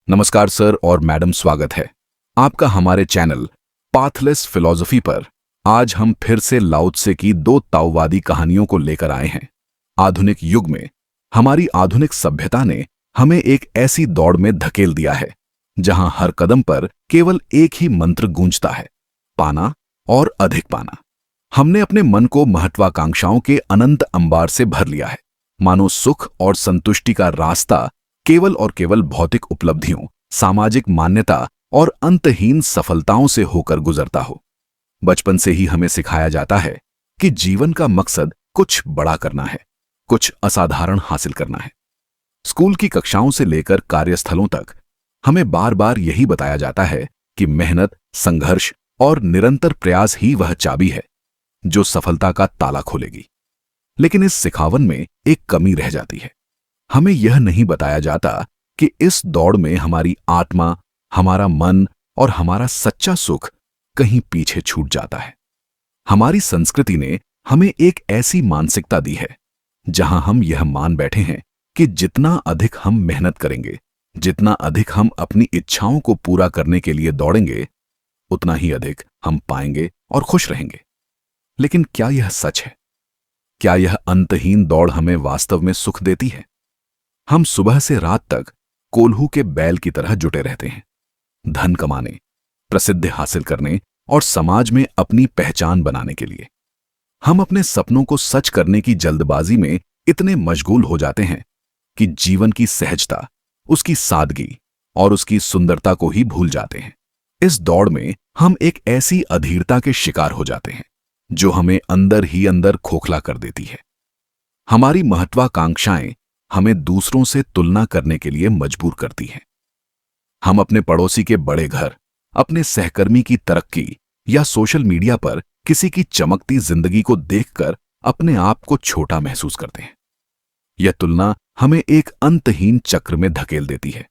नमस्कार सर और मैडम, स्वागत है आपका हमारे चैनल पाथलेस फिलॉसफी पर। आज हम फिर से लाओ त्से की दो ताओवादी कहानियों को लेकर आए हैं। आधुनिक युग में हमारी आधुनिक सभ्यता ने हमें एक ऐसी दौड़ में धकेल दिया है जहां हर कदम पर केवल एक ही मंत्र गूंजता है, पाना और अधिक पाना। हमने अपने मन को महत्वाकांक्षाओं के अनंत अंबार से भर लिया है, मानो सुख और संतुष्टि का रास्ता केवल और केवल भौतिक उपलब्धियों, सामाजिक मान्यता और अंतहीन सफलताओं से होकर गुजरता हो। बचपन से ही हमें सिखाया जाता है कि जीवन का मकसद कुछ बड़ा करना है, कुछ असाधारण हासिल करना है। स्कूल की कक्षाओं से लेकर कार्यस्थलों तक हमें बार बार यही बताया जाता है कि मेहनत, संघर्ष और निरंतर प्रयास ही वह चाबी है जो सफलता का ताला खोलेगी। लेकिन इस सिखावन में एक कमी रह जाती है। हमें यह नहीं बताया जाता कि इस दौड़ में हमारी आत्मा, हमारा मन और हमारा सच्चा सुख कहीं पीछे छूट जाता है। हमारी संस्कृति ने हमें एक ऐसी मानसिकता दी है जहां हम यह मान बैठे हैं कि जितना अधिक हम मेहनत करेंगे, जितना अधिक हम अपनी इच्छाओं को पूरा करने के लिए दौड़ेंगे, उतना ही अधिक हम पाएंगे और खुश रहेंगे। लेकिन क्या यह सच है? क्या यह अंतहीन दौड़ हमें वास्तव में सुख देती है? हम सुबह से रात तक कोल्हू के बैल की तरह जुटे रहते हैं, धन कमाने, प्रसिद्धि हासिल करने और समाज में अपनी पहचान बनाने के लिए। हम अपने सपनों को सच करने की जल्दबाजी में इतने मशगूल हो जाते हैं कि जीवन की सहजता, उसकी सादगी और उसकी सुंदरता को ही भूल जाते हैं। इस दौड़ में हम एक ऐसी अधीरता के शिकार हो जाते हैं जो हमें अंदर ही अंदर खोखला कर देती है। हमारी महत्वाकांक्षाएं हमें दूसरों से तुलना करने के लिए मजबूर करती हैं। हम अपने पड़ोसी के बड़े घर, अपने सहकर्मी की तरक्की या सोशल मीडिया पर किसी की चमकती जिंदगी को देखकर अपने आप को छोटा महसूस करते हैं। यह तुलना हमें एक अंतहीन चक्र में धकेल देती है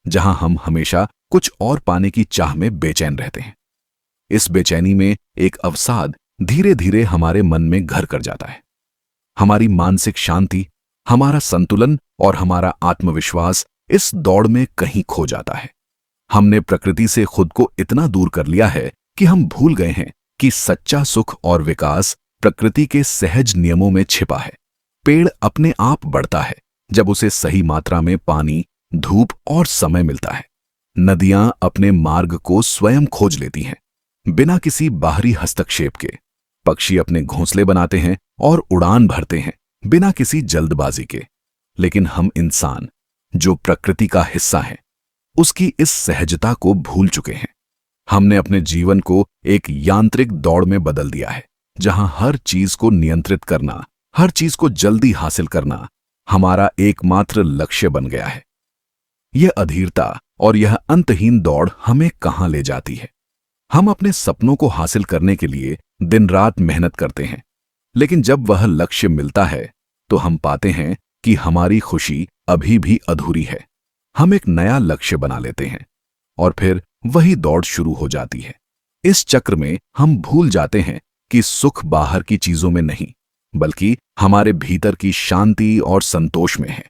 जहां हम हमेशा कुछ और पाने की चाह में बेचैन रहते हैं। इस बेचैनी में एक अवसाद धीरे धीरे हमारे मन में घर कर जाता है। हमारी मानसिक शांति, हमारा संतुलन और हमारा आत्मविश्वास इस दौड़ में कहीं खो जाता है। हमने प्रकृति से खुद को इतना दूर कर लिया है कि हम भूल गए हैं कि सच्चा सुख और विकास प्रकृति के सहज नियमों में छिपा है। पेड़ अपने आप बढ़ता है जब उसे सही मात्रा में पानी, धूप और समय मिलता है। नदियां अपने मार्ग को स्वयं खोज लेती हैं बिना किसी बाहरी हस्तक्षेप के। पक्षी अपने घोंसले बनाते हैं और उड़ान भरते हैं बिना किसी जल्दबाजी के। लेकिन हम इंसान, जो प्रकृति का हिस्सा हैं, उसकी इस सहजता को भूल चुके हैं। हमने अपने जीवन को एक यांत्रिक दौड़ में बदल दिया है जहां हर चीज को नियंत्रित करना, हर चीज को जल्दी हासिल करना हमारा एकमात्र लक्ष्य बन गया है। यह अधीरता और यह अंतहीन दौड़ हमें कहां ले जाती है? हम अपने सपनों को हासिल करने के लिए दिन रात मेहनत करते हैं, लेकिन जब वह लक्ष्य मिलता है तो हम पाते हैं कि हमारी खुशी अभी भी अधूरी है। हम एक नया लक्ष्य बना लेते हैं और फिर वही दौड़ शुरू हो जाती है। इस चक्र में हम भूल जाते हैं कि सुख बाहर की चीजों में नहीं, बल्कि हमारे भीतर की शांति और संतोष में है।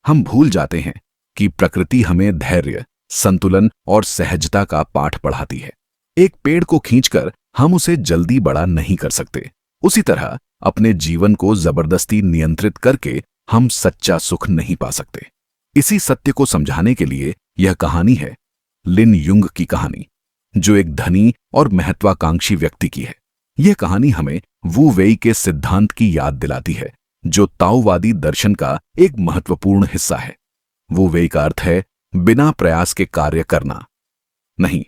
हम भूल जाते हैं कि प्रकृति हमें धैर्य, संतुलन और सहजता का पाठ पढ़ाती है। एक पेड़ को खींचकर हम उसे जल्दी बड़ा नहीं कर सकते, उसी तरह अपने जीवन को जबरदस्ती नियंत्रित करके हम सच्चा सुख नहीं पा सकते। इसी सत्य को समझाने के लिए यह कहानी है लिन युंग की कहानी, जो एक धनी और महत्वाकांक्षी व्यक्ति की है। यह कहानी हमें वू वेई के सिद्धांत की याद दिलाती है, जो ताओवादी दर्शन का एक महत्वपूर्ण हिस्सा है। वू वेई का अर्थ है बिना प्रयास के कार्य करना। नहीं,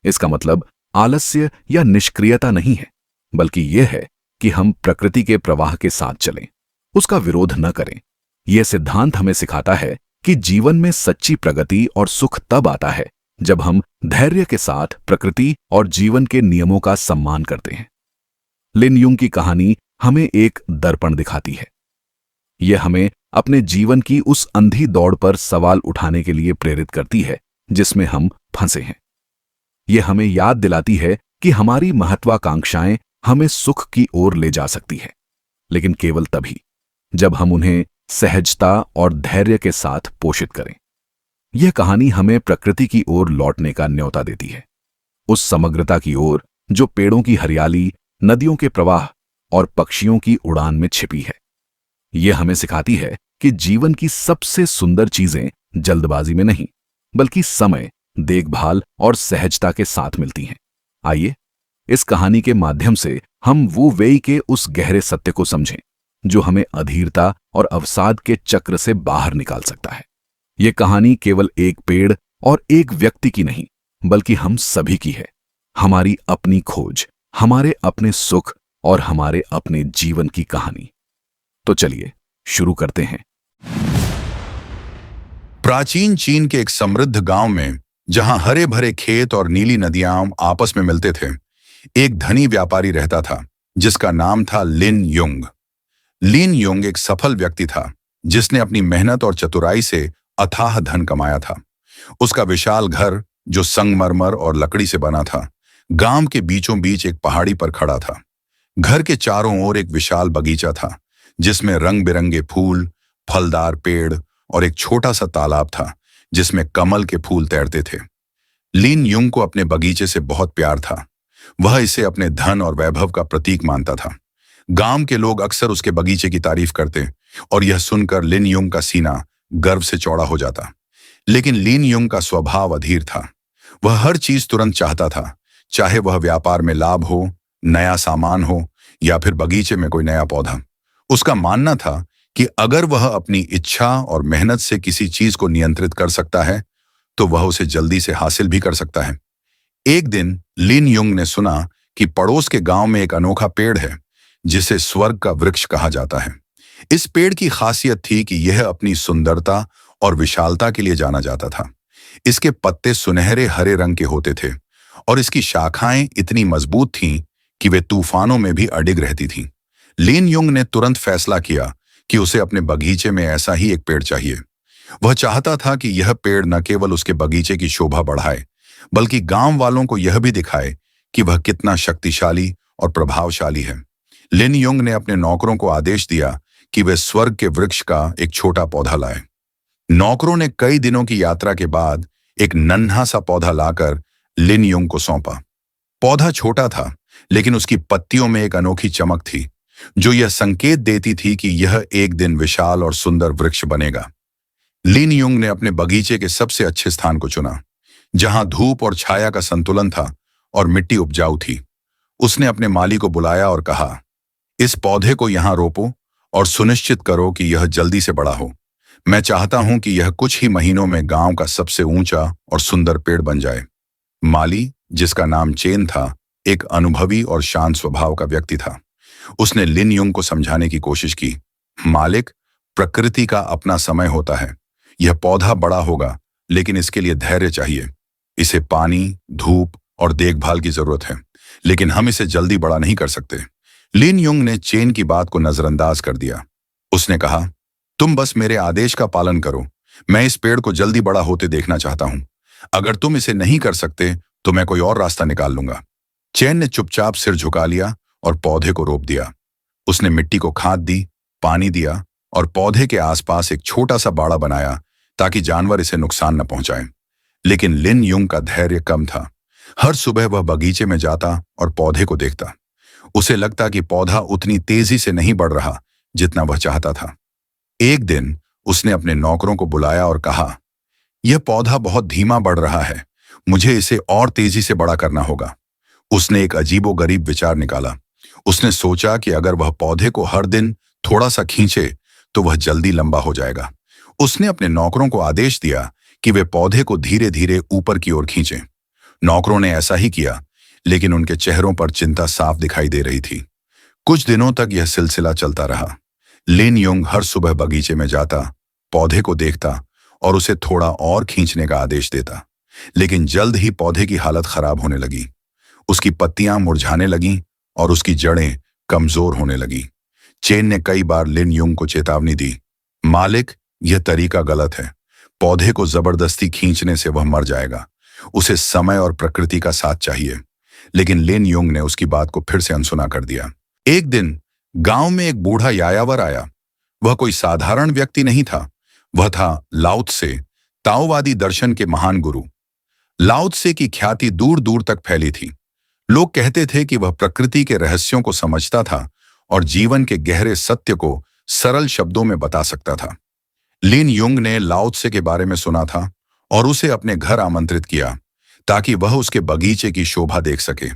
इसका मतलब आलस्य या निष्क्रियता नहीं है, बल्कि यह है कि हम प्रकृति के प्रवाह के साथ चलें, उसका विरोध न करें। यह सिद्धांत हमें सिखाता है कि जीवन में सच्ची प्रगति और सुख तब आता है जब हम धैर्य के साथ प्रकृति और जीवन के नियमों का सम्मान करते हैं। लिन युंग की कहानी हमें एक दर्पण दिखाती है। यह हमें अपने जीवन की उस अंधी दौड़ पर सवाल उठाने के लिए प्रेरित करती है जिसमें हम फंसे हैं। यह हमें याद दिलाती है कि हमारी महत्वाकांक्षाएं हमें सुख की ओर ले जा सकती है, लेकिन केवल तभी जब हम उन्हें सहजता और धैर्य के साथ पोषित करें। यह कहानी हमें प्रकृति की ओर लौटने का न्योता देती है, उस समग्रता की ओर जो पेड़ों की हरियाली, नदियों के प्रवाह और पक्षियों की उड़ान में छिपी है। यह हमें सिखाती है कि जीवन की सबसे सुंदर चीजें जल्दबाजी में नहीं, बल्कि समय, देखभाल और सहजता के साथ मिलती हैं। आइए इस कहानी के माध्यम से हम वू वेई के उस गहरे सत्य को समझें जो हमें अधीरता और अवसाद के चक्र से बाहर निकाल सकता है। यह कहानी केवल एक पेड़ और एक व्यक्ति की नहीं, बल्कि हम सभी की है। हमारी अपनी खोज, हमारे अपने सुख और हमारे अपने जीवन की कहानी। तो चलिए शुरू करते हैं। प्राचीन चीन के एक समृद्ध गांव में, जहां हरे भरे खेत और नीली नदियां आपस में मिलते थे, एक धनी व्यापारी रहता था जिसका नाम था लिन युंग। लिन युंग एक सफल व्यक्ति था जिसने अपनी मेहनत और चतुराई से अथाह धन कमाया था। उसका विशाल घर, जो संगमरमर और लकड़ी से बना था, गांव के बीचों बीच एक पहाड़ी पर खड़ा था। घर के चारों ओर एक विशाल बगीचा था जिसमें रंग बिरंगे फूल, फलदार पेड़ और एक छोटा सा तालाब था जिसमें कमल के फूल तैरते थे। लिन युंग को अपने बगीचे से बहुत प्यार था। वह इसे अपने धन और वैभव का प्रतीक मानता था। गांव के लोग अक्सर उसके बगीचे की तारीफ करते और यह सुनकर लिन युंग का सीना गर्व से चौड़ा हो जाता। लेकिन लिन युंग का स्वभाव अधीर था। वह हर चीज तुरंत चाहता था, चाहे वह व्यापार में लाभ हो, नया सामान हो या फिर बगीचे में कोई नया पौधा। उसका मानना था कि अगर वह अपनी इच्छा और मेहनत से किसी चीज को नियंत्रित कर सकता है तो वह उसे जल्दी से हासिल भी कर सकता है। एक दिन लिन युंग ने सुना कि पड़ोस के गांव में एक अनोखा पेड़ है जिसे स्वर्ग का वृक्ष कहा जाता है। इस पेड़ की खासियत थी कि यह अपनी सुंदरता और विशालता के लिए जाना जाता था। इसके पत्ते सुनहरे हरे रंग के होते थे और इसकी शाखाएं इतनी मजबूत थीं कि वे तूफानों में भी अडिग रहती थीं। लिन युंग ने तुरंत फैसला किया कि उसे अपने बगीचे में ऐसा ही एक पेड़ चाहिए। वह चाहता था कि यह पेड़ न केवल उसके बगीचे की शोभा बढ़ाए, बल्कि गांव वालों को यह भी दिखाए कि वह कितना शक्तिशाली और प्रभावशाली है। लिन युंग ने अपने नौकरों को आदेश दिया कि वे स्वर्ग के वृक्ष का एक छोटा पौधा लाए। नौकरों ने कई दिनों की यात्रा के बाद एक नन्हा सा पौधा लाकर लिन युंग को सौंपा। पौधा छोटा था, लेकिन उसकी पत्तियों में एक अनोखी चमक थी जो यह संकेत देती थी कि यह एक दिन विशाल और सुंदर वृक्ष बनेगा। लिन युंग ने अपने बगीचे के सबसे अच्छे स्थान को चुना, जहां धूप और छाया का संतुलन था और मिट्टी उपजाऊ थी। उसने अपने माली को बुलाया और कहा, इस पौधे को यहां रोपो और सुनिश्चित करो कि यह जल्दी से बड़ा हो। मैं चाहता हूं कि यह कुछ ही महीनों में गांव का सबसे ऊंचा और सुंदर पेड़ बन जाए। माली, जिसका नाम चेन था, एक अनुभवी और शांत स्वभाव का व्यक्ति था। उसने लिन युंग को समझाने की कोशिश की, मालिक, प्रकृति का अपना समय होता है। यह पौधा बड़ा होगा, लेकिन इसके लिए धैर्य चाहिए। इसे पानी, धूप और देखभाल की जरूरत है, लेकिन हम इसे जल्दी बड़ा नहीं कर सकते। लिन युंग ने चेन की बात को नजरअंदाज कर दिया। उसने कहा, तुम बस मेरे आदेश का पालन करो। मैं इस पेड़ को जल्दी बड़ा होते देखना चाहता हूं। अगर तुम इसे नहीं कर सकते तो मैं कोई और रास्ता निकाल लूंगा। चेन ने चुपचाप सिर झुका लिया और पौधे को रोप दिया। उसने मिट्टी को खाद दी, पानी दिया और पौधे के आसपास एक छोटा सा बाड़ा बनाया ताकि जानवर इसे नुकसान न पहुंचाएं। लेकिन लिन युंग का धैर्य कम था। हर सुबह वह बगीचे में जाता और पौधे को देखता। उसे लगता कि पौधा उतनी तेजी से नहीं बढ़ रहा जितना वह चाहता था। एक दिन उसने अपने नौकरों को बुलाया और कहा, यह पौधा बहुत धीमा बढ़ रहा है, मुझे इसे और तेजी से बड़ा करना होगा। उसने एक अजीबोगरीब विचार निकाला। उसने सोचा कि अगर वह पौधे को हर दिन थोड़ा सा खींचे तो वह जल्दी लंबा हो जाएगा। उसने अपने नौकरों को आदेश दिया कि वे पौधे को धीरे धीरे ऊपर की ओर खींचें। नौकरों ने ऐसा ही किया, लेकिन उनके चेहरों पर चिंता साफ दिखाई दे रही थी। कुछ दिनों तक यह सिलसिला चलता रहा। लिन युंग हर सुबह बगीचे में जाता, पौधे को देखता और उसे थोड़ा और खींचने का आदेश देता। लेकिन जल्द ही पौधे की हालत खराब होने लगी। उसकी पत्तियां मुरझाने लगीं और उसकी जड़ें कमजोर होने लगी। चेन ने कई बार लिन युंग को चेतावनी दी, मालिक, यह तरीका गलत है। पौधे को जबरदस्ती खींचने से वह मर जाएगा। उसे समय और प्रकृति का साथ चाहिए। लेकिन लिन युंग ने उसकी बात को फिर से अनसुना कर दिया। एक दिन गांव में एक बूढ़ा यायावर आया। वह कोई साधारण व्यक्ति नहीं था। वह था लाओ त्से, ताओवादी दर्शन के महान गुरु लाओ त्से की ख्याति दूर दूर तक फैली थी। लोग कहते थे कि वह प्रकृति के रहस्यों को समझता था और जीवन के गहरे सत्य को सरल शब्दों में बता सकता था। लिन युंग ने लाओ त्से के बारे में सुना था और उसे अपने घर आमंत्रित किया ताकि वह उसके बगीचे की शोभा देख सके।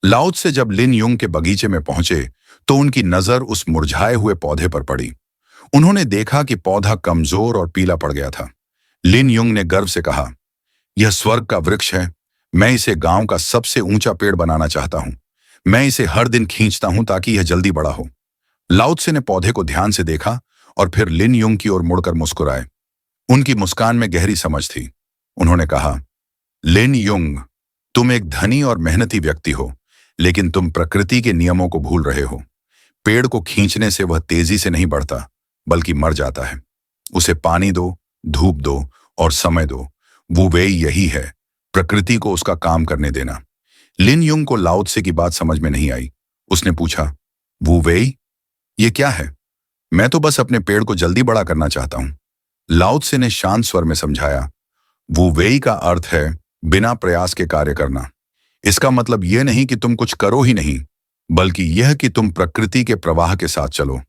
लाओ त्से जब लिन युंग के बगीचे में पहुंचे तो उनकी नजर उस मुरझाए हुए पौधे पर पड़ी। उन्होंने देखा कि पौधा कमजोर और पीला पड़ गया था। लिन युंग ने गर्व से कहा, यह स्वर्ग का वृक्ष है। मैं इसे गांव का सबसे ऊंचा पेड़ बनाना चाहता हूं। मैं इसे हर दिन खींचता हूं ताकि यह जल्दी बड़ा हो। लाओ त्से ने पौधे को ध्यान से देखा और फिर लिन युंग की ओर मुड़कर मुस्कुराए। उनकी मुस्कान में गहरी समझ थी। उन्होंने कहा, लिन युंग, तुम एक धनी और मेहनती व्यक्ति हो, लेकिन तुम प्रकृति के नियमों को भूल रहे हो। पेड़ को खींचने से वह तेजी से नहीं बढ़ता, बल्कि मर जाता है। उसे पानी दो, धूप दो और समय दो। वो वे यही है, प्रकृति को उसका काम करने देना। लिन युंग को लाओ त्से की बात समझ में नहीं आई। उसने पूछा, वो वे, ये क्या है? मैं तो बस अपने पेड़ को जल्दी बड़ा करना चाहता हूं। लाओ त्से ने शांत स्वर में समझाया, वो वे का अर्थ है बिना प्रयास के कार्य करना। इसका मतलब यह नहीं कि तुम कुछ करो ही नहीं, बल्कि यह कि तुम प्रकृति के प्रवाह के साथ चलो।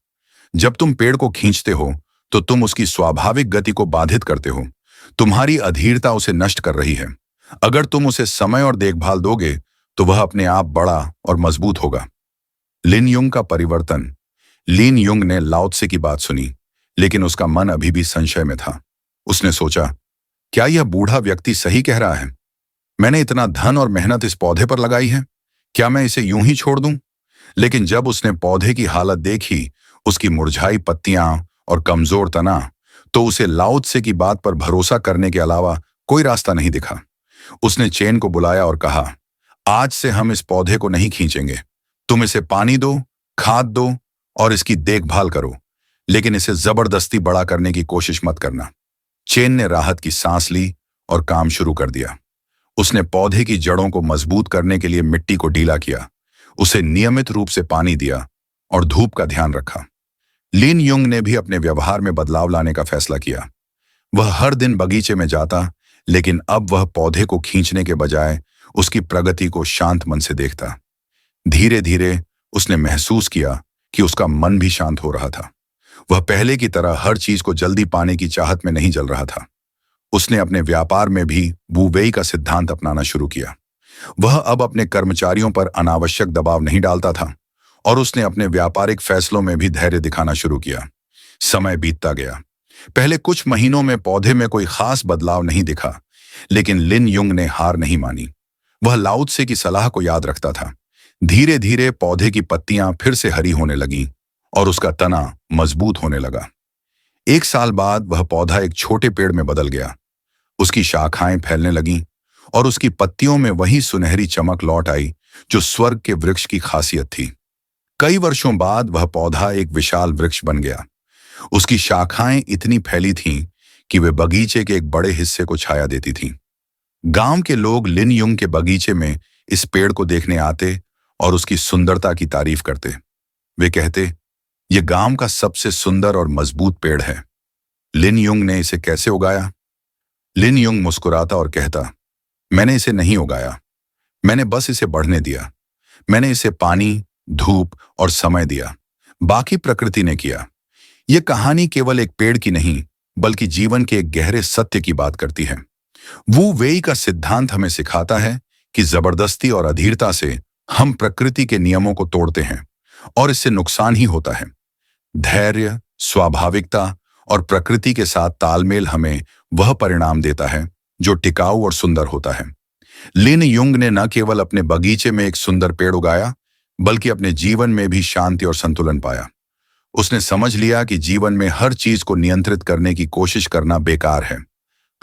जब तुम पेड़ को खींचते हो तो तुम उसकी स्वाभाविक गति को बाधित करते हो। तुम्हारी अधीरता उसे नष्ट कर रही है। अगर तुम उसे समय और देखभाल दोगे तो वह अपने आप बड़ा और मजबूत होगा। लिन युंग का परिवर्तन। लिन युंग ने लाओ त्से की बात सुनी, लेकिन उसका मन अभी भी संशय में था। उसने सोचा, क्या यह बूढ़ा व्यक्ति सही कह रहा है? मैंने इतना धन और मेहनत इस पौधे पर लगाई है, क्या मैं इसे यूं ही छोड़ दूं? लेकिन जब उसने पौधे की हालत देखी, उसकी मुरझाई पत्तियां और कमजोर तना, तो उसे लाओ त्से की बात पर भरोसा करने के अलावा कोई रास्ता नहीं दिखा। उसने चेन को बुलाया और कहा, आज से हम इस पौधे को नहीं खींचेंगे। तुम इसे पानी दो, खाद दो और इसकी देखभाल करो, लेकिन इसे जबरदस्ती बड़ा करने की कोशिश मत करना। चेन ने राहत की सांस ली और काम शुरू कर दिया। उसने पौधे की जड़ों को मजबूत करने के लिए मिट्टी को ढीला किया, उसे नियमित रूप से पानी दिया और धूप का ध्यान रखा। लिन युंग ने भी अपने व्यवहार में बदलाव लाने का फैसला किया। वह हर दिन बगीचे में जाता, लेकिन अब वह पौधे को खींचने के बजाय उसकी प्रगति को शांत मन से देखता। धीरे धीरे उसने महसूस किया कि उसका मन भी शांत हो रहा था। वह पहले की तरह हर चीज को जल्दी पाने की चाहत में नहीं जल रहा था। उसने अपने व्यापार में भी वू वेई का सिद्धांत अपनाना शुरू किया। वह अब अपने कर्मचारियों पर अनावश्यक दबाव नहीं डालता था और उसने अपने व्यापारिक फैसलों में भी धैर्य दिखाना शुरू किया। समय बीतता गया। पहले कुछ महीनों में पौधे में कोई खास बदलाव नहीं दिखा, लेकिन लिन युंग ने हार नहीं मानी। वह लाओ त्से की सलाह को याद रखता था। धीरे धीरे पौधे की पत्तियां फिर से हरी होने लगीं और उसका तना मजबूत होने लगा। एक साल बाद वह पौधा एक छोटे पेड़ में बदल गया। उसकी शाखाएं फैलने लगीं और उसकी पत्तियों में वही सुनहरी चमक लौट आई जो स्वर्ग के वृक्ष की खासियत थी। कई वर्षों बाद वह पौधा एक विशाल वृक्ष बन गया। उसकी शाखाएं इतनी फैली थीं कि वे बगीचे के एक बड़े हिस्से को छाया देती थीं। गांव के लोग लिन युंग के बगीचे में इस पेड़ को देखने आते और उसकी सुंदरता की तारीफ करते। वे कहते, यह गांव का सबसे सुंदर और मजबूत पेड़ है। लिन युंग ने इसे कैसे उगाया? लिन युंग मुस्कुराता और कहता, मैंने इसे नहीं उगाया, मैंने बस इसे बढ़ने दिया। मैंने इसे पानी, धूप और समय दिया, बाकी प्रकृति ने किया। यह कहानी केवल एक पेड़ की नहीं, बल्कि जीवन के एक गहरे सत्य की बात करती है। वू वेई का सिद्धांत हमें सिखाता है कि जबरदस्ती और अधीरता से हम प्रकृति के नियमों को तोड़ते हैं और इससे नुकसान ही होता है। धैर्य, स्वाभाविकता और प्रकृति के साथ तालमेल हमें वह परिणाम देता है जो टिकाऊ और सुंदर होता है। लिन युंग ने न केवल अपने बगीचे में एक सुंदर पेड़ उगाया, बल्कि अपने जीवन में भी शांति और संतुलन पाया। उसने समझ लिया कि जीवन में हर चीज को नियंत्रित करने की कोशिश करना बेकार है।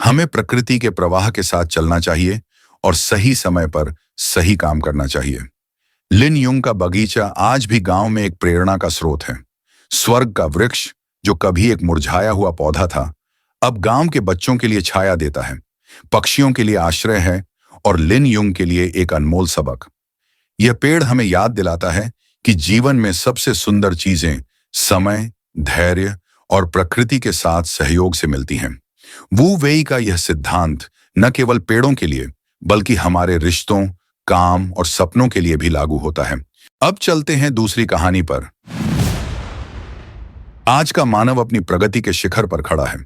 हमें प्रकृति के प्रवाह के साथ चलना चाहिए और सही समय पर सही काम करना चाहिए। लिन युंग का बगीचा आज भी गांव में एक प्रेरणा का स्रोत है। स्वर्ग का वृक्ष, जो कभी एक मुरझाया हुआ पौधा था, अब गांव के बच्चों के लिए छाया देता है, पक्षियों के लिए आश्रय है और लिन युंग के लिए एक अनमोल सबक। यह पेड़ हमें याद दिलाता है कि जीवन में सबसे सुंदर चीजें समय, धैर्य और प्रकृति के साथ सहयोग से मिलती हैं। वू वेई का यह सिद्धांत न केवल पेड़ों के लिए बल्कि हमारे रिश्तों, काम और सपनों के लिए भी लागू होता है। अब चलते हैं दूसरी कहानी पर। आज का मानव अपनी प्रगति के शिखर पर खड़ा है।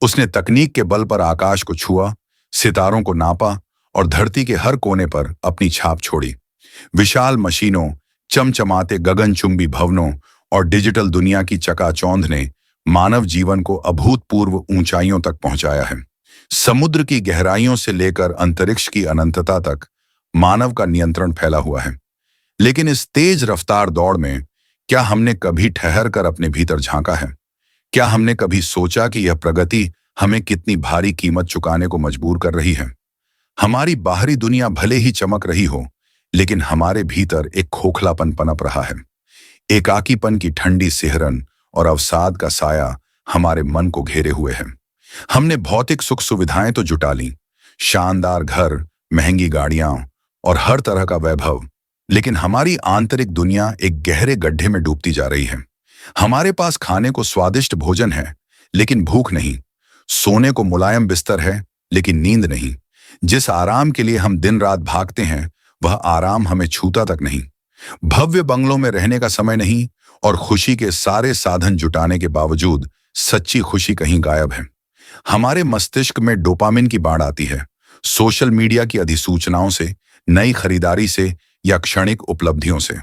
उसने तकनीक के बल पर आकाश को छुआ, सितारों को नापा और धरती के हर कोने पर अपनी छाप छोड़ी। विशाल मशीनों, चमचमाते गगनचुंबी भवनों और डिजिटल दुनिया की चकाचौंध ने मानव जीवन को अभूतपूर्व ऊंचाइयों तक पहुंचाया है। समुद्र की गहराइयों से लेकर अंतरिक्ष की अनंतता तक मानव का नियंत्रण फैला हुआ है। लेकिन इस तेज रफ्तार दौड़ में क्या हमने कभी ठहर कर अपने भीतर झांका है? क्या हमने कभी सोचा कि यह प्रगति हमें कितनी भारी कीमत चुकाने को मजबूर कर रही है? हमारी बाहरी दुनिया भले ही चमक रही हो, लेकिन हमारे भीतर एक खोखलापन पनप रहा है। एकाकीपन की ठंडी सिहरन और अवसाद का साया हमारे मन को घेरे हुए है। हमने भौतिक सुख सुविधाएं तो जुटा ली, शानदार घर, महंगी गाड़ियां और हर तरह का वैभव, लेकिन हमारी आंतरिक दुनिया एक गहरे गड्ढे में डूबती जा रही है। हमारे पास खाने को स्वादिष्ट भोजन है, लेकिन भूख नहीं। सोने को मुलायम बिस्तर है, लेकिन नींद नहीं। जिस आराम के लिए हम दिन रात भागते हैं, वह आराम हमें छूता तक नहीं। भव्य बंगलों में रहने का समय नहीं और खुशी के सारे साधन जुटाने के बावजूद सच्ची खुशी कहीं गायब है। हमारे मस्तिष्क में डोपामिन की बाढ़ आती है, सोशल मीडिया की अधिसूचनाओं से, नई खरीदारी से या क्षणिक उपलब्धियों से।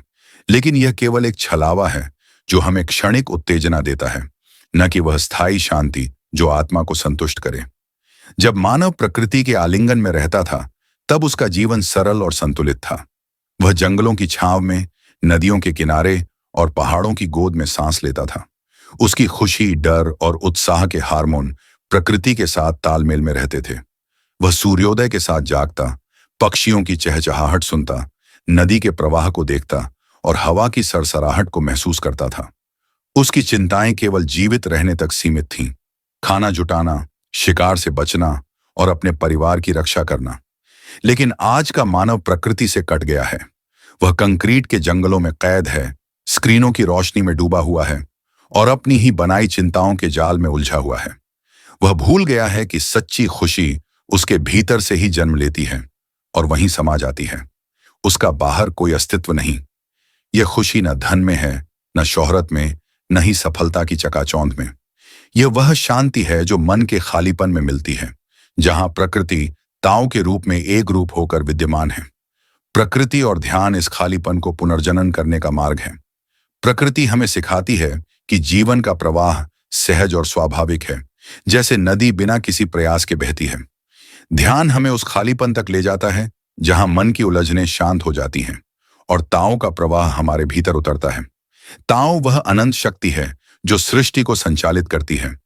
लेकिन यह केवल एक छलावा है जो हमें क्षणिक उत्तेजना देता है, न कि वह स्थायी शांति जो आत्मा को संतुष्ट करे। जब मानव प्रकृति के आलिंगन में रहता था, तब उसका जीवन सरल और संतुलित था। वह जंगलों की छांव में, नदियों के किनारे और पहाड़ों की गोद में सांस लेता था। उसकी खुशी, डर और उत्साह के हार्मोन प्रकृति के साथ तालमेल में रहते थे। वह सूर्योदय के साथ जागता, पक्षियों की चहचहाहट सुनता, नदी के प्रवाह को देखता और हवा की सरसराहट को महसूस करता था। उसकी चिंताएं केवल जीवित रहने तक सीमित थीं, खाना जुटाना, शिकार से बचना और अपने परिवार की रक्षा करना। लेकिन आज का मानव प्रकृति से कट गया है। वह कंक्रीट के जंगलों में कैद है, स्क्रीनों की रोशनी में डूबा हुआ है और अपनी ही बनाई चिंताओं के जाल में उलझा हुआ है। वह भूल गया है कि सच्ची खुशी उसके भीतर से ही जन्म लेती है और वहीं समा जाती है। उसका बाहर कोई अस्तित्व नहीं। यह खुशी न धन में है, न शोहरत में, न ही सफलता की चकाचौंध में। यह वह शांति है जो मन के खालीपन में मिलती है, जहां प्रकृति ताओ के रूप में एक रूप होकर विद्यमान है। प्रकृति और ध्यान इस खालीपन को पुनर्जनन करने का मार्ग है। प्रकृति हमें सिखाती है कि जीवन का प्रवाह सहज और स्वाभाविक है, जैसे नदी बिना किसी प्रयास के बहती है। ध्यान हमें उस खालीपन तक ले जाता है जहां मन की उलझनें शांत हो जाती हैं और ताओ का प्रवाह हमारे भीतर उतरता है। ताओ वह अनंत शक्ति है जो सृष्टि को संचालित करती है।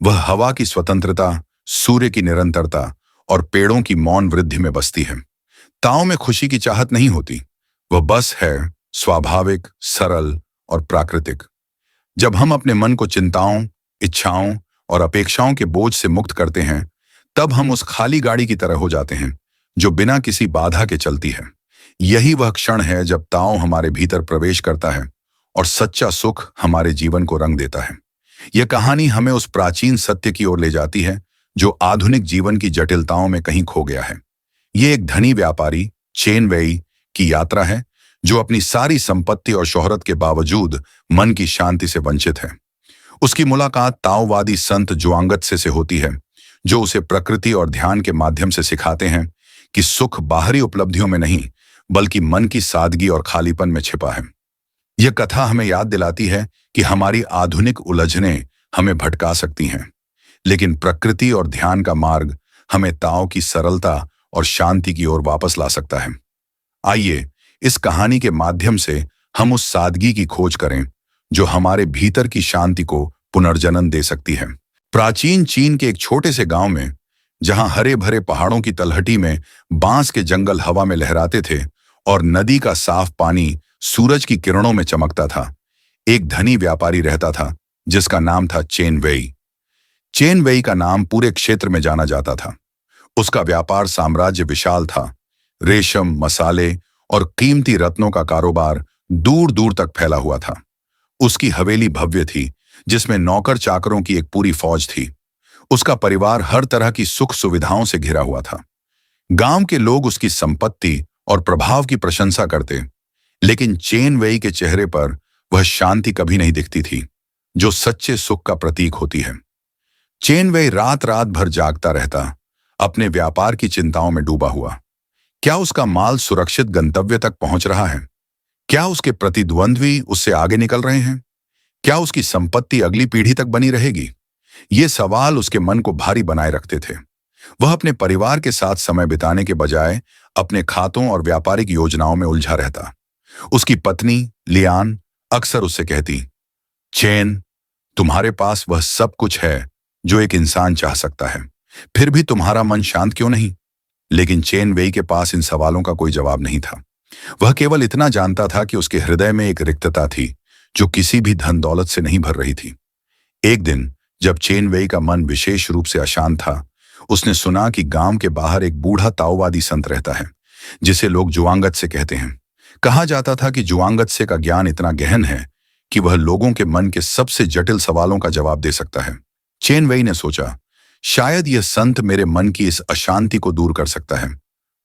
वह हवा की स्वतंत्रता, सूर्य की निरंतरता और पेड़ों की मौन वृद्धि में बसती है। ताओ में खुशी की चाहत नहीं होती, वह बस है स्वाभाविक, सरल और प्राकृतिक। जब हम अपने मन को चिंताओं, इच्छाओं और अपेक्षाओं के बोझ से मुक्त करते हैं, तब हम उस खाली गाड़ी की तरह हो जाते हैं जो बिना किसी बाधा के चलती है। यही वह क्षण है जब ताओ हमारे भीतर प्रवेश करता है और सच्चा सुख हमारे जीवन को रंग देता है। यह कहानी हमें उस प्राचीन सत्य की ओर ले जाती है जो आधुनिक जीवन की जटिलताओं में कहीं खो गया है। ये एक धनी व्यापारी चेन वेई की यात्रा है जो अपनी सारी संपत्ति और शोहरत के बावजूद मन की शांति से वंचित है। उसकी मुलाकात ताओवादी संत जुआंगत से होती है, जो उसे प्रकृति और ध्यान के माध्यम से सिखाते हैं कि सुख बाहरी उपलब्धियों में नहीं, बल्कि मन की सादगी और खालीपन में छिपा है। यह कथा हमें याद दिलाती है कि हमारी आधुनिक उलझनें हमें भटका सकती हैं, लेकिन प्रकृति और ध्यान का मार्ग हमें ताओ की सरलता और शांति की ओर वापस ला सकता है। आइए इस कहानी के माध्यम से हम उस सादगी की खोज करें जो हमारे भीतर की शांति को पुनर्जन्म दे सकती है। प्राचीन चीन के एक छोटे से गांव में, जहां हरे भरे पहाड़ों की तलहटी में बांस के जंगल हवा में लहराते थे और नदी का साफ पानी सूरज की किरणों में चमकता था, एक धनी व्यापारी रहता था जिसका नाम था चेन वेई। चेन वेई का नाम पूरे क्षेत्र में जाना जाता था। उसका व्यापार साम्राज्य विशाल था। रेशम, मसाले और कीमती रत्नों का कारोबार दूर दूर तक फैला हुआ था। उसकी हवेली भव्य थी, जिसमें नौकर चाकरों की एक पूरी फौज थी। उसका परिवार हर तरह की सुख सुविधाओं से घिरा हुआ था। गांव के लोग उसकी संपत्ति और प्रभाव की प्रशंसा करते, लेकिन चेन वेई के चेहरे पर वह शांति कभी नहीं दिखती थी, जो सच्चे सुख का प्रतीक होती है। चेन वेई रात रात भर जागता रहता, अपने व्यापार की चिंताओं में डूबा हुआ। क्या उसका माल सुरक्षित गंतव्य तक पहुंच रहा है? क्या उसके प्रतिद्वंद्वी उससे आगे निकल रहे हैं? क्या उसकी संपत्ति अगली पीढ़ी तक बनी रहेगी? ये सवाल उसके मन को भारी बनाए रखते थे। वह अपने परिवार के साथ समय बिताने के बजाय अपने खातों और व्यापारिक योजनाओं में उलझा रहता। उसकी पत्नी लियान अक्सर उससे कहती, चेन, तुम्हारे पास वह सब कुछ है जो एक इंसान चाह सकता है, फिर भी तुम्हारा मन शांत क्यों नहीं? लेकिन चेन वेई के पास इन सवालों का कोई जवाब नहीं था। वह केवल इतना जानता था कि उसके हृदय में एक रिक्तता थी जो किसी भी धन दौलत से नहीं भर रही थी। एक दिन जब चेन वेई का मन विशेष रूप से अशांत था, उसने सुना कि गांव के बाहर एक बूढ़ा ताओवादी संत रहता है, जिसे लोग जुआंगत से कहते हैं। कहा जाता था कि जुआंगत से का ज्ञान इतना गहन है कि वह लोगों के मन के सबसे जटिल सवालों का जवाब दे सकता है। चेन वेई ने सोचा, शायद यह संत मेरे मन की इस अशांति को दूर कर सकता है।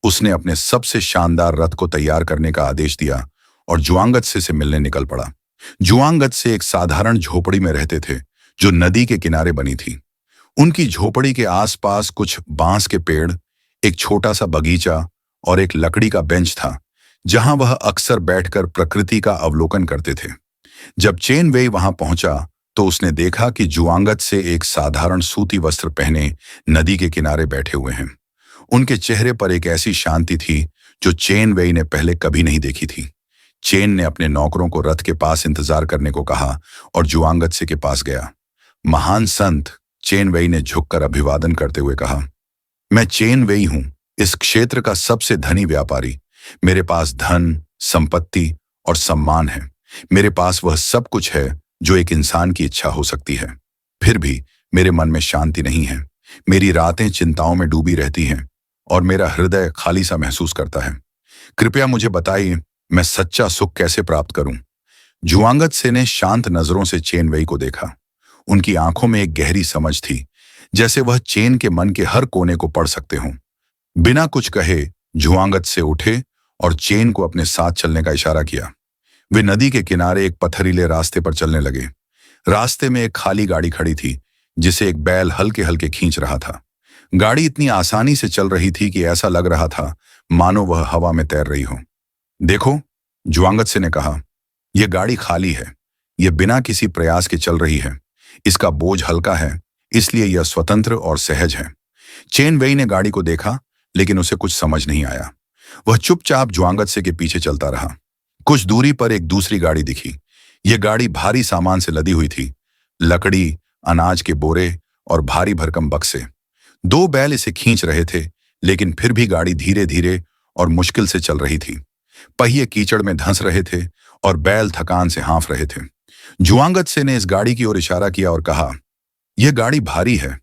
उसने अपने सबसे शानदार रथ को तैयार करने का आदेश दिया और जुआंगत से मिलने निकल पड़ा। जुआंगत से एक साधारण झोपड़ी में रहते थे, जो नदी के किनारे बनी थी। उनकी झोपड़ी के आसपास कुछ बांस के पेड़, एक छोटा सा बगीचा और एक लकड़ी का बेंच था, जहां वह अक्सर बैठकर प्रकृति का अवलोकन करते थे। जब चेन वेई वहां पहुंचा तो उसने देखा कि जुआंगत से एक साधारण सूती वस्त्र पहने नदी के किनारे बैठे हुए हैं। उनके चेहरे पर एक ऐसी शांति थी जो चेन वेई ने पहले कभी नहीं देखी थी। चेन ने अपने नौकरों को रथ के पास इंतजार करने को कहा और जुआंगत से के पास गया। महान संत, चेन वेई ने झुककर अभिवादन करते हुए कहा, मैं चेन वेई हूं, इस क्षेत्र का सबसे धनी व्यापारी। मेरे पास धन, संपत्ति और सम्मान है। मेरे पास वह सब कुछ है जो एक इंसान की इच्छा हो सकती है। फिर भी मेरे मन में शांति नहीं है। मेरी रातें चिंताओं में डूबी रहती हैं और मेरा हृदय खाली सा महसूस करता है। कृपया मुझे बताइए, मैं सच्चा सुख कैसे प्राप्त करूं? जुआंगत से ने शांत नजरों से चेन वेई को देखा। उनकी आंखों में एक गहरी समझ थी, जैसे वह चेन के मन के हर कोने को पढ़ सकते हों। बिना कुछ कहे जुआंगत से उठे और चेन को अपने साथ चलने का इशारा किया। वे नदी के किनारे एक पथरीले रास्ते पर चलने लगे। रास्ते में एक खाली गाड़ी खड़ी थी, जिसे एक बैल हल्के हल्के खींच रहा था। गाड़ी इतनी आसानी से चल रही थी कि ऐसा लग रहा था मानो वह हवा में तैर रही हो। देखो, जुआंगत से ने कहा, यह गाड़ी खाली है। यह बिना किसी प्रयास के चल रही है। इसका बोझ हल्का है, इसलिए यह स्वतंत्र और सहज है। चेन वेई ने गाड़ी को देखा, लेकिन उसे कुछ समझ नहीं आया। वह चुपचाप जुआंगत से के पीछे चलता रहा। कुछ दूरी पर एक दूसरी गाड़ी दिखी। यह गाड़ी भारी सामान से लदी हुई थी, लकड़ी, अनाज के बोरे और भारी भरकम बक्से। 2 बैल इसे खींच रहे थे, लेकिन फिर भी गाड़ी धीरे धीरे और मुश्किल से चल रही थी। पहिए कीचड़ में धंस रहे थे और बैल थकान से हाँफ रहे थे। जुआंगत से ने इस गाड़ी की ओर इशारा किया और कहा, यह गाड़ी भारी है।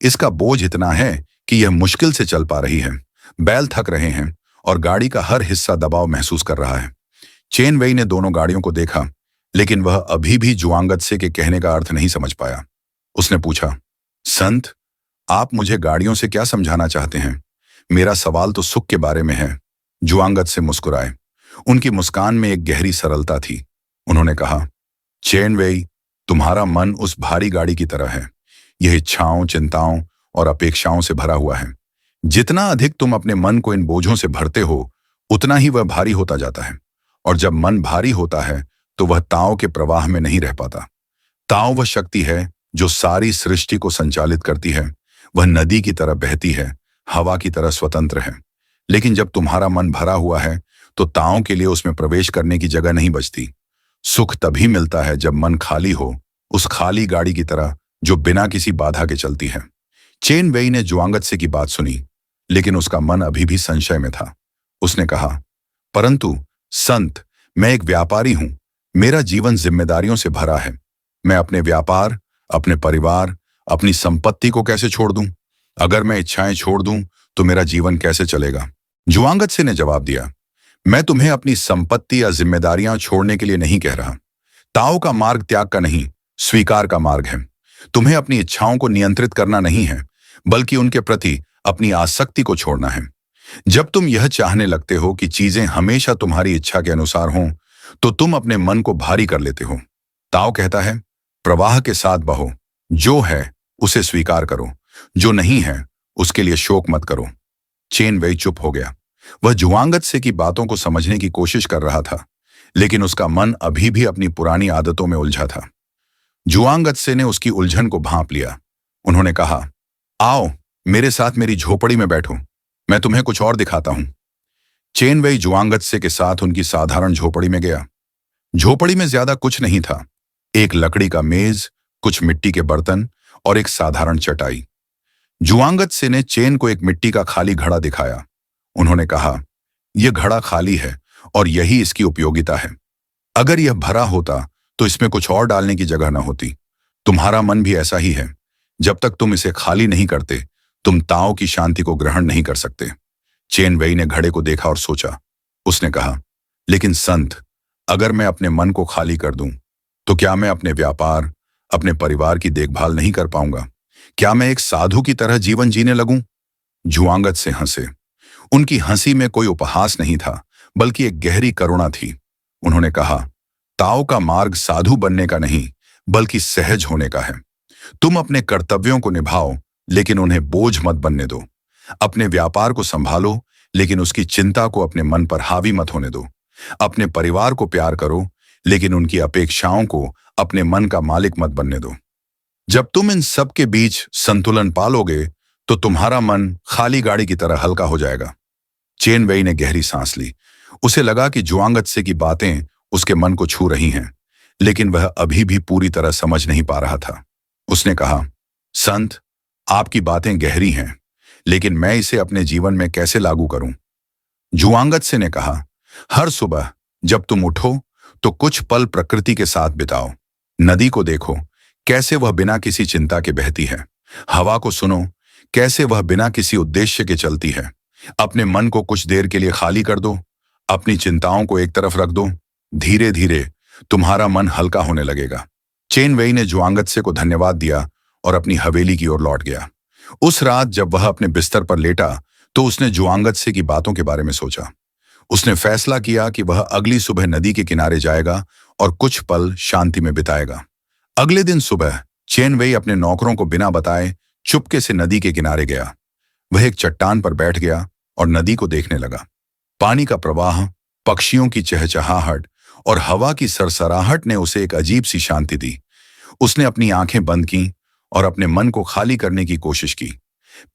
इसका बोझ इतना है कि यह मुश्किल से चल पा रही है। बैल थक रहे हैं और गाड़ी का हर हिस्सा दबाव महसूस कर रहा है। चेन वेई ने दोनों गाड़ियों को देखा, लेकिन वह अभी भी जुआंगत से के कहने का अर्थ नहीं समझ पाया। उसने पूछा, संत, आप मुझे गाड़ियों से क्या समझाना चाहते हैं? मेरा सवाल तो सुख के बारे में है। जुआंगत से मुस्कुराए। उनकी मुस्कान में एक गहरी सरलता थी। उन्होंने कहा, चेन वेई, तुम्हारा मन उस भारी गाड़ी की तरह है। यह इच्छाओं, चिंताओं और अपेक्षाओं से भरा हुआ है। जितना अधिक तुम अपने मन को इन बोझों से भरते हो, उतना ही वह भारी होता जाता है। और जब मन भारी होता है तो वह ताओ के प्रवाह में नहीं रह पाता। ताओ वह शक्ति है जो सारी सृष्टि को संचालित करती है। वह नदी की तरह बहती है, हवा की तरह स्वतंत्र है। लेकिन जब तुम्हारा मन भरा हुआ है तो ताओ के लिए उसमें प्रवेश करने की जगह नहीं बचती। सुख तभी मिलता है जब मन खाली हो, उस खाली गाड़ी की तरह जो बिना किसी बाधा के चलती है। चेन वेई ने जुआंगत से की बात सुनी, लेकिन उसका मन अभी भी संशय में था। उसने कहा, परंतु संत, मैं एक व्यापारी हूं। मेरा जीवन जिम्मेदारियों से भरा है। मैं अपने व्यापार, अपने परिवार, अपनी संपत्ति को कैसे छोड़ दूं? अगर मैं इच्छाएं छोड़ दूं तो मेरा जीवन कैसे चलेगा? जुआंगत से ने जवाब दिया, मैं तुम्हें अपनी संपत्ति या जिम्मेदारियां छोड़ने के लिए नहीं कह रहा। ताओ का मार्ग त्याग का नहीं, स्वीकार का मार्ग है। तुम्हें अपनी इच्छाओं को नियंत्रित करना नहीं है, बल्कि उनके प्रति अपनी आसक्ति को छोड़ना है। जब तुम यह चाहने लगते हो कि चीजें हमेशा तुम्हारी इच्छा के अनुसार हों, तो तुम अपने मन को भारी कर लेते हो। ताओ कहता है, प्रवाह के साथ बहो। जो है उसे स्वीकार करो, जो नहीं है उसके लिए शोक मत करो। चेन वेई चुप हो गया। वह जुआंगत्से की बातों को समझने की कोशिश कर रहा था, लेकिन उसका मन अभी भी अपनी पुरानी आदतों में उलझा था। जुआंगत्से ने उसकी उलझन को भांप लिया। उन्होंने कहा, आओ मेरे साथ मेरी झोपड़ी में बैठो, मैं तुम्हें कुछ और दिखाता हूं। चेन वेई जुआंगत्से के साथ उनकी साधारण झोपड़ी में गया। झोपड़ी में ज्यादा कुछ नहीं था। एक लकड़ी का मेज, कुछ मिट्टी के बर्तन और एक साधारण चटाई। जुआंगत्से ने चेन को एक मिट्टी का खाली घड़ा दिखाया। उन्होंने कहा, यह घड़ा खाली है और यही इसकी उपयोगिता है। अगर यह भरा होता तो इसमें कुछ और डालने की जगह न होती। तुम्हारा मन भी ऐसा ही है। जब तक तुम इसे खाली नहीं करते, तुम ताओ की शांति को ग्रहण नहीं कर सकते। चेन वेई ने घड़े को देखा और सोचा। उसने कहा, लेकिन संत, अगर मैं अपने मन को खाली कर दूं, तो क्या मैं अपने व्यापार, अपने परिवार की देखभाल नहीं कर पाऊंगा? क्या मैं एक साधु की तरह जीवन जीने लगूं? जुआंगत्से हंसे। उनकी हंसी में कोई उपहास नहीं था, बल्कि एक गहरी करुणा थी। उन्होंने कहा, ताओ का मार्ग साधु बनने का नहीं, बल्कि सहज होने का है। तुम अपने कर्तव्यों को निभाओ, लेकिन उन्हें बोझ मत बनने दो। अपने व्यापार को संभालो, लेकिन उसकी चिंता को अपने मन पर हावी मत होने दो। अपने परिवार को प्यार करो, लेकिन उनकी अपेक्षाओं को अपने मन का मालिक मत बनने दो। जब तुम इन सब के बीच संतुलन पालोगे, तो तुम्हारा मन खाली गाड़ी की तरह हल्का हो जाएगा। चेन वेई ने गहरी सांस ली। उसे लगा कि जुआंगत्से की बातें उसके मन को छू रही हैं, लेकिन वह अभी भी पूरी तरह समझ नहीं पा रहा था। उसने कहा, संत, आपकी बातें गहरी हैं, लेकिन मैं इसे अपने जीवन में कैसे लागू करूं? जुआंगत्से ने कहा, हर सुबह जब तुम उठो तो कुछ पल प्रकृति के साथ बिताओ। नदी को देखो, कैसे वह बिना किसी चिंता के बहती है। हवा को सुनो, कैसे वह बिना किसी उद्देश्य के चलती है। अपने मन को कुछ देर के लिए खाली कर दो, अपनी चिंताओं को एक तरफ रख दो। धीरे धीरे तुम्हारा मन हल्का होने लगेगा। चेन वेई ने जुआंगत्से को धन्यवाद दिया और अपनी हवेली की ओर लौट गया। उस रात जब वह अपने बिस्तर पर लेटा, तो उसने जुआंगत्से की बातों के बारे में सोचा। उसने फैसला किया कि वह अगली सुबह नदी के किनारे जाएगा और कुछ पल शांति में बिताएगा। अगले दिन सुबह चेन वेई अपने नौकरों को बिना बताए चुपके से नदी के किनारे गया। वह एक चट्टान पर बैठ गया और नदी को देखने लगा। पानी का प्रवाह, पक्षियों की चहचहाहट और हवा की सरसराहट ने उसे एक अजीब सी शांति दी। उसने अपनी आंखें बंद की और अपने मन को खाली करने की कोशिश की।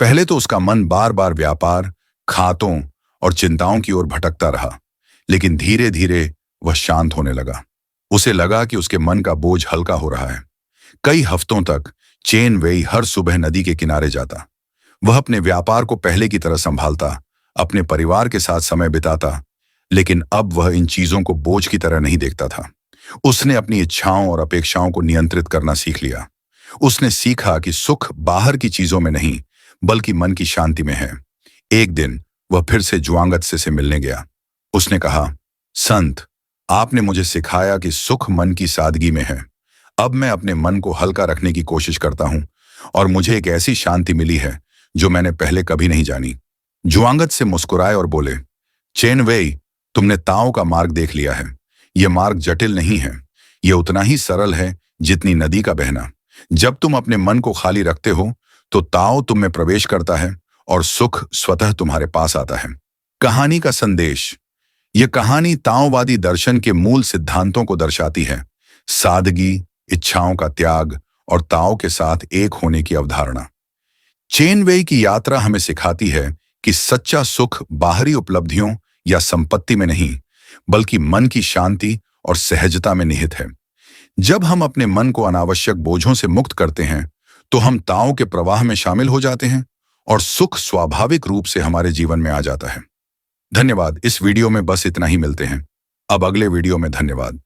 पहले तो उसका मन बार बार व्यापार, खातों और चिंताओं की ओर भटकता रहा, लेकिन धीरे धीरे वह शांत होने लगा। उसे लगा कि उसके मन का बोझ हल्का हो रहा है। कई हफ्तों तक चेन वेई हर सुबह नदी के किनारे जाता। वह अपने व्यापार को पहले की तरह संभालता, अपने परिवार के साथ समय बिताता, लेकिन अब वह इन चीजों को बोझ की तरह नहीं देखता था। उसने अपनी इच्छाओं और अपेक्षाओं को नियंत्रित करना सीख लिया। उसने सीखा कि सुख बाहर की चीजों में नहीं, बल्कि मन की शांति में है। एक दिन वह फिर से जुआंगत्से से मिलने गया। उसने कहा, संत, आपने मुझे सिखाया कि सुख मन की सादगी में है। अब मैं अपने मन को हल्का रखने की कोशिश करता हूं और मुझे एक ऐसी शांति मिली है जो मैंने पहले कभी नहीं जानी। जुआंगत्से मुस्कुराए और बोले, चेन वेई, तुमने ताओ का मार्ग देख लिया है। यह मार्ग जटिल नहीं है, यह उतना ही सरल है जितनी नदी का बहना। जब तुम अपने मन को खाली रखते हो, तो ताओ तुम में प्रवेश करता है और सुख स्वतः तुम्हारे पास आता है। कहानी का संदेश। यह कहानी ताओवादी दर्शन के मूल सिद्धांतों को दर्शाती है। सादगी, इच्छाओं का त्याग और ताओ के साथ एक होने की अवधारणा। चेन वेई की यात्रा हमें सिखाती है कि सच्चा सुख बाहरी उपलब्धियों या संपत्ति में नहीं, बल्कि मन की शांति और सहजता में निहित है। जब हम अपने मन को अनावश्यक बोझों से मुक्त करते हैं, तो हम ताओ के प्रवाह में शामिल हो जाते हैं और सुख स्वाभाविक रूप से हमारे जीवन में आ जाता है। धन्यवाद। इस वीडियो में बस इतना ही। मिलते हैं अब अगले वीडियो में। धन्यवाद।